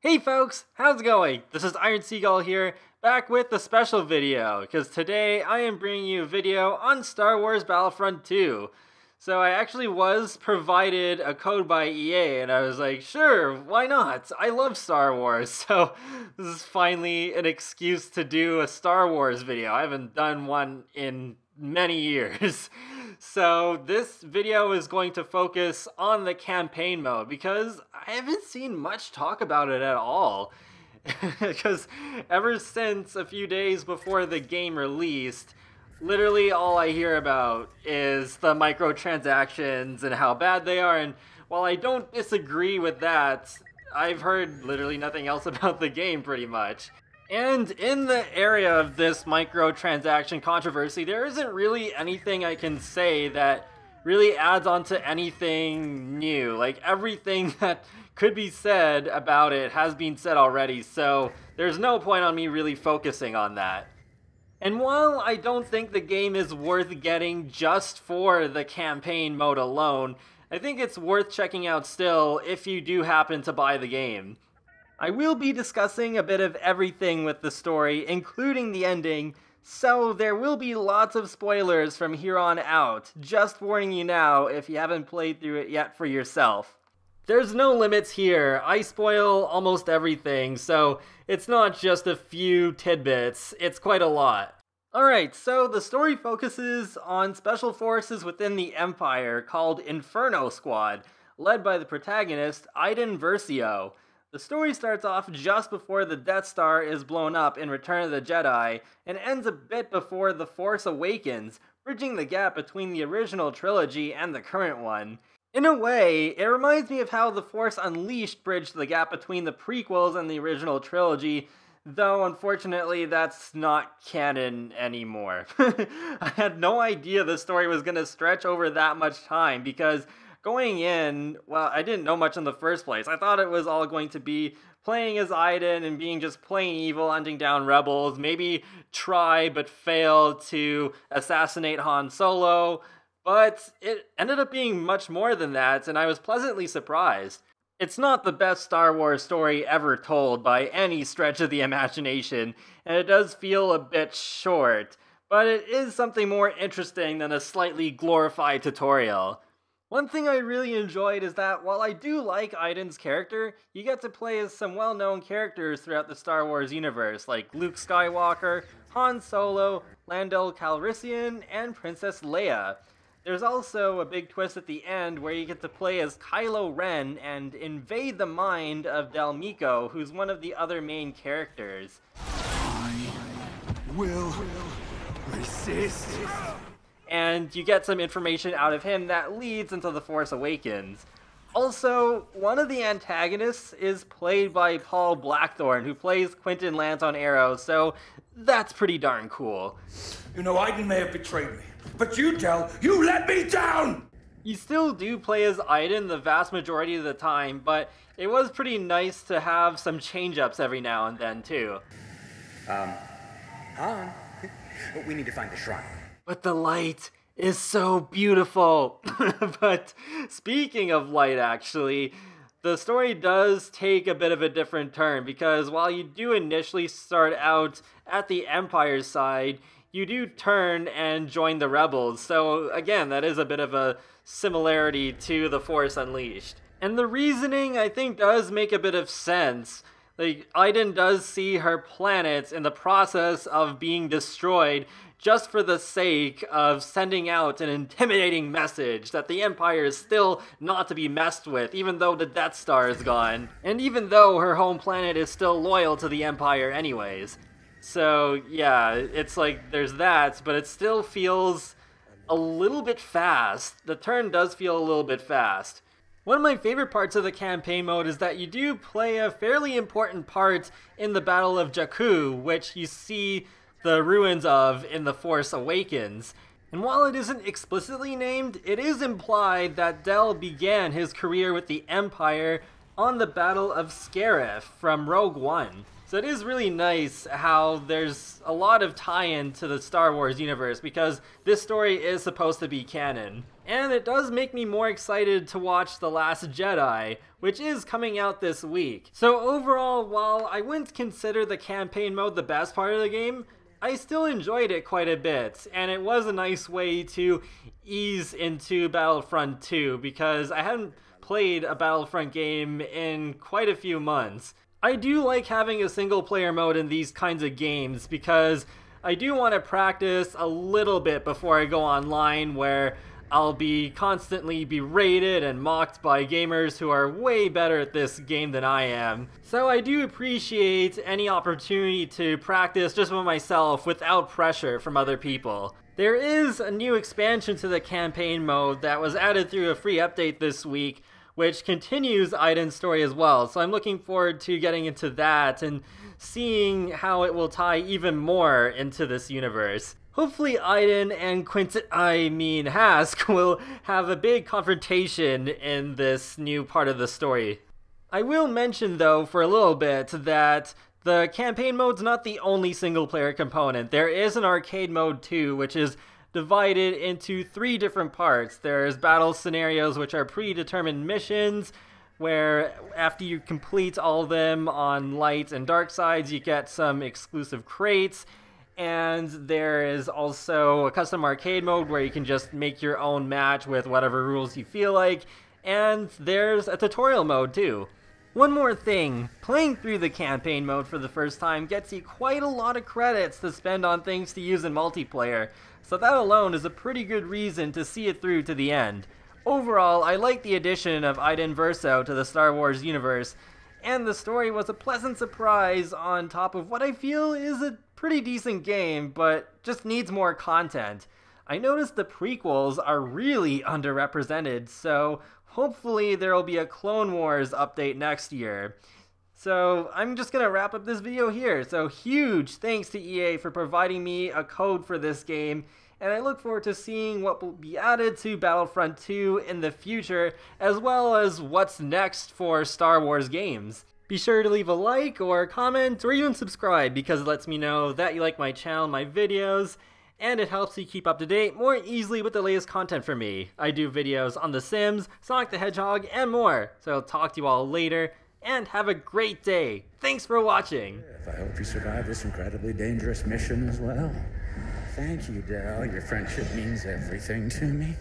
Hey folks, how's it going? This is Iron Seagull here, back with the special video, because today I am bringing you a video on Star Wars Battlefront 2. So I actually was provided a code by EA, and I was like, sure, why not? I love Star Wars, so this is finally an excuse to do a Star Wars video. I haven't done one in many years. So this video is going to focus on the campaign mode because I haven't seen much talk about it at all. Because ever since a few days before the game released, literally all I hear about is the microtransactions and how bad they are, and while I don't disagree with that, I've heard literally nothing else about the game pretty much. And in the area of this microtransaction controversy, there isn't really anything I can say that really adds on to anything new. Like, everything that could be said about it has been said already, so there's no point on me really focusing on that. And while I don't think the game is worth getting just for the campaign mode alone, I think it's worth checking out still if you do happen to buy the game. I will be discussing a bit of everything with the story, including the ending, so there will be lots of spoilers from here on out, just warning you now if you haven't played through it yet for yourself. There's no limits here, I spoil almost everything, so it's not just a few tidbits, it's quite a lot. Alright, so the story focuses on special forces within the Empire called Inferno Squad, led by the protagonist, Iden Versio. The story starts off just before the Death Star is blown up in Return of the Jedi, and ends a bit before The Force Awakens, bridging the gap between the original trilogy and the current one. In a way, it reminds me of how The Force Unleashed bridged the gap between the prequels and the original trilogy, though unfortunately that's not canon anymore. I had no idea the story was going to stretch over that much time, because going in, well, I didn't know much in the first place. I thought it was all going to be playing as Iden and being just plain evil, hunting down rebels, maybe try but fail to assassinate Han Solo, but it ended up being much more than that, and I was pleasantly surprised. It's not the best Star Wars story ever told by any stretch of the imagination, and it does feel a bit short, but it is something more interesting than a slightly glorified tutorial. One thing I really enjoyed is that while I do like Iden's character, you get to play as some well-known characters throughout the Star Wars universe, like Luke Skywalker, Han Solo, Lando Calrissian, and Princess Leia. There's also a big twist at the end where you get to play as Kylo Ren and invade the mind of Del Meeko, who's one of the other main characters. I will resist. And you get some information out of him that leads into The Force Awakens. Also, one of the antagonists is played by Paul Blackthorne, who plays Quinton Lance on Arrow, so that's pretty darn cool. You know, Iden may have betrayed me, but you let me down! You still do play as Iden the vast majority of the time, but it was pretty nice to have some change-ups every now and then, too. Han, we need to find the shrine. But the light is so beautiful. But speaking of light, actually, the story does take a bit of a different turn, because while you do initially start out at the Empire's side, you do turn and join the Rebels. So again, that is a bit of a similarity to The Force Unleashed. And the reasoning, I think, does make a bit of sense. Like, Iden does see her planet in the process of being destroyed just for the sake of sending out an intimidating message that the Empire is still not to be messed with, even though the Death Star is gone, and even though her home planet is still loyal to the Empire anyways. So yeah, it's like there's that, but it still feels a little bit fast. The turn does feel a little bit fast. One of my favorite parts of the campaign mode is that you do play a fairly important part in the Battle of Jakku, which you see the ruins of in The Force Awakens. And while it isn't explicitly named, it is implied that Del began his career with the Empire on the Battle of Scarif from Rogue One. So it is really nice how there's a lot of tie-in to the Star Wars universe, because this story is supposed to be canon. And it does make me more excited to watch The Last Jedi, which is coming out this week. So overall, while I wouldn't consider the campaign mode the best part of the game, I still enjoyed it quite a bit, and it was a nice way to ease into Battlefront 2, because I hadn't played a Battlefront game in quite a few months. I do like having a single player mode in these kinds of games, because I do want to practice a little bit before I go online, where I'll be constantly berated and mocked by gamers who are way better at this game than I am. So I do appreciate any opportunity to practice just by myself without pressure from other people. There is a new expansion to the campaign mode that was added through a free update this week, which continues Aiden's story as well. So I'm looking forward to getting into that and seeing how it will tie even more into this universe. Hopefully Aiden and Hask will have a big confrontation in this new part of the story. I will mention though for a little bit that the campaign mode's not the only single player component. There is an arcade mode too, which is divided into 3 different parts. There's battle scenarios, which are predetermined missions, where after you complete all of them on light and dark sides, you get some exclusive crates. And there is also a custom arcade mode where you can just make your own match with whatever rules you feel like. And there's a tutorial mode too. One more thing, playing through the campaign mode for the first time gets you quite a lot of credits to spend on things to use in multiplayer, so that alone is a pretty good reason to see it through to the end. Overall, I like the addition of Iden Verso to the Star Wars universe, and the story was a pleasant surprise on top of what I feel is a pretty decent game, but just needs more content. I noticed the prequels are really underrepresented, so hopefully there will be a Clone Wars update next year. So I'm just going to wrap up this video here. So huge thanks to EA for providing me a code for this game, and I look forward to seeing what will be added to Battlefront 2 in the future, as well as what's next for Star Wars games. Be sure to leave a like or comment or even subscribe, because it lets me know that you like my channel, my videos, and it helps you keep up to date more easily with the latest content from me. I do videos on The Sims, Sonic the Hedgehog, and more. So I'll talk to you all later, and have a great day. Thanks for watching. I hope you survive this incredibly dangerous mission as well. Thank you, Del. Your friendship means everything to me.